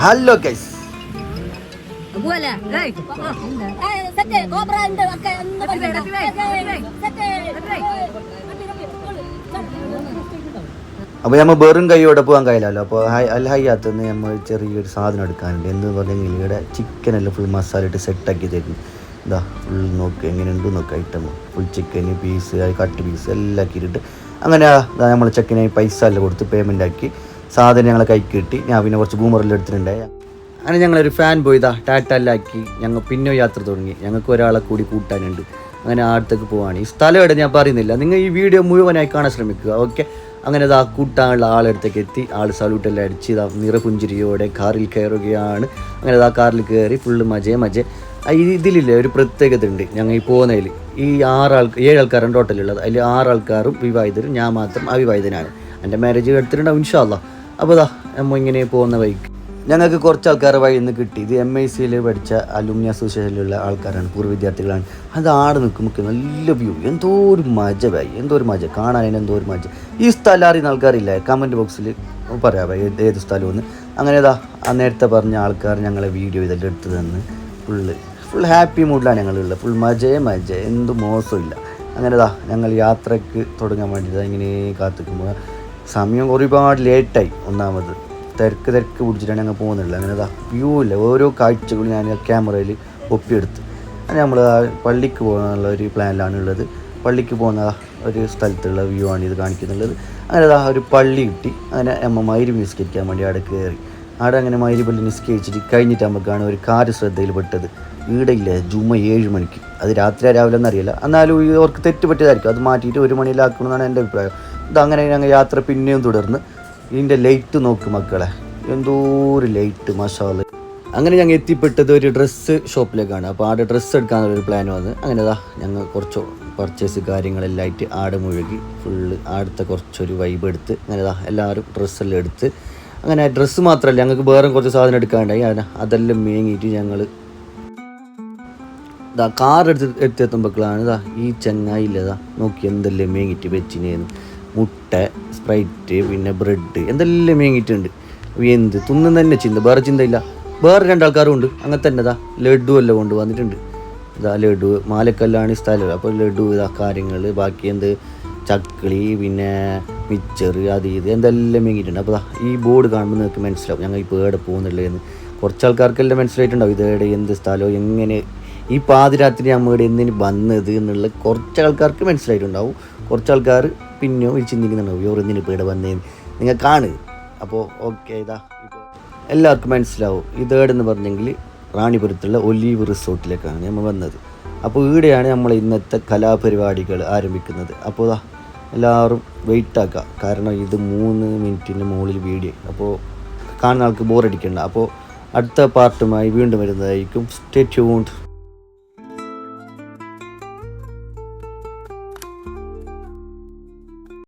Hello guys, അപ്പോൾ നമ്മൾ വെറും കൈയോടെ പോകാൻ കഴിയില്ലല്ലോ. അപ്പോൾ അൽഹയ്യാത്തുനിന്ന് നമ്മൾ ചെറിയൊരു സാധനം എടുക്കാനുണ്ട്. എന്ന് പറഞ്ഞെങ്കിൽ ഇവിടെ ചിക്കനെല്ലാം ഫുൾ മസാല ഇട്ട് സെറ്റാക്കി തരുന്നു. ഇതാ ഫുൾ നോക്ക് എങ്ങനെയുണ്ട് നോക്കുക. ഐറ്റം ഫുൾ ചിക്കന് പീസ് കട്ട് പീസ് എല്ലാം ആക്കിയിട്ട് അങ്ങനെ നമ്മൾ ചെക്കനെ പൈസ എല്ലാം കൊടുത്ത് പേയ്മെൻ്റ് ആക്കി സാധനം ഞങ്ങളെ കൈക്ക് കിട്ടി. ഞാൻ പിന്നെ കുറച്ച് ബൂമറെല്ലാം എടുത്തിട്ടുണ്ടായി. അങ്ങനെ ഞങ്ങളൊരു ഫാൻ പോയി ടാറ്റ എല്ലാം ആക്കി ഞങ്ങൾ പിന്നെ യാത്ര തുടങ്ങി. ഞങ്ങൾക്ക് ഒരാളെ കൂടി കൂട്ടാനുണ്ട്. അങ്ങനെ അടുത്തേക്ക് പോവാണ്. ഈ സ്ഥലം എവിടെ ഞാൻ പറയുന്നില്ല, നിങ്ങൾ ഈ വീഡിയോ മുഴുവനായി കാണാൻ ശ്രമിക്കുക. ഓക്കെ, അങ്ങനെ കൂട്ടാനുള്ള ആളടുത്തേക്ക് എത്തി. ആൾ സല്യൂട്ടെല്ലാം അടിച്ച് നിറപുഞ്ചിരിയോടെ കാറിൽ കയറുകയാണ്. അങ്ങനെ കാറിൽ കയറി ഫുള്ള് മജേ. ഇതിലില്ലേ ഒരു പ്രത്യേകത ഉണ്ട് ഞങ്ങൾ ഈ പോകുന്നതിൽ. ഈ 7 ആൾക്കാരാണ് ടോട്ടലുള്ളത്. അതിൽ 6 ആൾക്കാരും വിവാഹിതരും, ഞാൻ മാത്രം അവിവാഹിതനാണ്. എൻ്റെ മാരേജ് എടുത്തിട്ടുണ്ടാവും ഇൻഷാ അല്ലാഹ്. അപ്പോൾ നമ്മൾ ഇങ്ങനെ പോകുന്ന വഴിക്ക് ഞങ്ങൾക്ക് കുറച്ച് ആൾക്കാരെ വഴി നിന്ന് കിട്ടി. ഇത് MICയിൽ പഠിച്ച അലുമിനി അസോസിയേഷനിലുള്ള ആൾക്കാരാണ്, പൂർവ്വ വിദ്യാർത്ഥികളാണ്. അത് ആടെ നിൽക്കുമ്പോൾ നല്ല വ്യൂ, എന്തോ ഒരു മജ ഭായി, എന്തോ ഒരു മജ കാണാൻ, എന്തോ ഒരു മജ. ഈ സ്ഥലം അറിയുന്ന ആൾക്കാരില്ല, കമൻറ്റ് ബോക്സിൽ പറയാം ഭായി ഏത് സ്ഥലമെന്ന്. അങ്ങനെ നേരത്തെ പറഞ്ഞ ആൾക്കാർ ഞങ്ങളെ വീഡിയോ ഇതെല്ലാം എടുത്ത് തന്ന് ഫുൾ ഹാപ്പി മൂഡിലാണ് ഞങ്ങളുള്ളത്. ഫുൾ മജ, എന്ത് മോശമില്ല. അങ്ങനെ ഞങ്ങൾ യാത്രയ്ക്ക് തുടങ്ങാൻ വേണ്ടിയിട്ട് ഇങ്ങനെ കാത്തിക്കുമ്പോൾ സമയം ഒരുപാട് ലേറ്റായി. ഒന്നാമത് തിരക്ക് പിടിച്ചിട്ടാണ് ഞങ്ങൾ പോകുന്നില്ല. അങ്ങനെ വ്യൂ ഇല്ല, ഓരോ കാഴ്ചകളും ഞാൻ ക്യാമറയിൽ ഒപ്പിയെടുത്ത്. അങ്ങനെ നമ്മൾ പള്ളിക്ക് പോകാനുള്ള ഒരു പ്ലാനിലാണ് ഉള്ളത്. പള്ളിക്ക് പോകുന്ന ഒരു സ്ഥലത്തുള്ള വ്യൂ ആണ് ഇത് കാണിക്കുന്നുള്ളത്. അങ്ങനെ ഒരു പള്ളി കിട്ടി. അങ്ങനെ മഗ്‌രിബ് നിസ്കരിക്കാൻ വേണ്ടി അവിടെ കയറി. അവിടെ അങ്ങനെ മഗ്‌രിബ് നിസ്കരിച്ചിട്ട് കഴിഞ്ഞിട്ട് നമുക്കാണ് ഒരു കാര്യം ശ്രദ്ധയിൽ പെട്ടത്. ഈടയില്ല ജുമ 7 മണിക്ക്. അത് രാവിലെ എന്നറിയില്ല, എന്നാലും അവർക്ക് തെറ്റ് പറ്റിയതായിരിക്കും. അത് മാറ്റിയിട്ട് 1 മണിയിലാക്കണമെന്നാണ് എൻ്റെ അഭിപ്രായം. ഇതങ്ങനെ ഞങ്ങൾ യാത്ര പിന്നെയും തുടർന്ന്. ഇതിൻ്റെ ലൈറ്റ് നോക്ക് മക്കളെ, എന്തോ ഒരു ലൈറ്റ്, മാഷാ അല്ലാഹ്. അങ്ങനെ ഞങ്ങൾ എത്തിപ്പെട്ടത് ഒരു ഡ്രസ്സ് ഷോപ്പിലേക്കാണ്. അപ്പോൾ ആടെ ഡ്രസ്സ് എടുക്കാനുള്ളൊരു പ്ലാൻ വന്ന്. അങ്ങനെ ഞങ്ങൾ കുറച്ച് പർച്ചേസ് കാര്യങ്ങളെല്ലാം ആയിട്ട് ആടെ മുഴുകി ഫുള്ള് ആടുത്തെ കുറച്ചൊരു വൈബ് എടുത്ത് അങ്ങനെ എല്ലാവരും ഡ്രസ്സെല്ലാം എടുത്ത്. അങ്ങനെ ഡ്രസ്സ് മാത്രമല്ല, ഞങ്ങൾക്ക് വേറെ കുറച്ച് സാധനം എടുക്കാനുണ്ടായി. അതെല്ലാം മേങ്ങിയിട്ട് ഞങ്ങൾ കാർ എടുത്തെത്തുമ്പോഴാണ് ഈ ചങ്ങായില്ല നോക്കി എന്തെല്ലാം മേങ്ങിയിട്ട് വെച്ചിനേന്ന്. മുട്ട, സ്പ്രൈറ്റ്, പിന്നെ ബ്രെഡ് എന്തെല്ലാം മേങ്ങിയിട്ടുണ്ട്. എന്ത് തിന്നും തന്നെ ചിന്ത, വേറെ ചിന്തയില്ല. വേറെ 2 ആൾക്കാരും ഉണ്ട് അങ്ങനെ തന്നെ. ലഡു എല്ലാം കൊണ്ട് വന്നിട്ടുണ്ട്. ലഡു മാലക്കല്ലാണ് ഈ സ്ഥലം. അപ്പോൾ ലഡു കാര്യങ്ങൾ ബാക്കി ചക്കിളി, പിന്നെ മിച്ചർ, അത് ഇത് എന്തെല്ലാം മേങ്ങിയിട്ടുണ്ട്. അപ്പോൾ ഈ ബോർഡ് കാണുമ്പോൾ നിങ്ങൾക്ക് മനസ്സിലാവും ഞങ്ങൾ ഇപ്പോൾ എവിടെ പോകുന്നുള്ളതെന്ന്. കുറച്ച് ആൾക്കാർക്കെല്ലാം മനസ്സിലായിട്ടുണ്ടാവും ഇതേടെ എന്ത് സ്ഥലമോ എങ്ങനെ ഈ പാതിരാത്രി നമ്മളുടെ എന്തിന് വന്നത് എന്നുള്ള കുറച്ച് ആൾക്കാർക്ക് മനസ്സിലായിട്ടുണ്ടാവും. കുറച്ച് ആൾക്കാർ പിന്നെയോ ചിന്തിക്കുന്നുണ്ടാവും ഇവർ എന്തിന് ഇപ്പോൾ ഇവിടെ വന്നേന്ന്. നിങ്ങൾ കാണുക. അപ്പോൾ ഓക്കെ, ഇപ്പോൾ എല്ലാവർക്കും മനസ്സിലാവും. ഇതേടെന്ന് പറഞ്ഞെങ്കിൽ റാണിപുരത്തുള്ള ഒലീവ് റിസോർട്ടിലേക്കാണ് നമ്മൾ വന്നത്. അപ്പോൾ ഇവിടെയാണ് നമ്മൾ ഇന്നത്തെ കലാപരിപാടികൾ ആരംഭിക്കുന്നത്. അപ്പോൾ എല്ലാവരും വെയിറ്റ് ആക്കുക, കാരണം ഇത് 3 മിനിറ്റിന് മുകളിൽ വീഡിയോ. അപ്പോൾ കാണുന്ന ആൾക്ക് ബോറടിക്കണ്ട. അപ്പോൾ അടുത്ത പാർട്ടുമായി വീണ്ടും വരുന്നതായിരിക്കും. Stay tuned.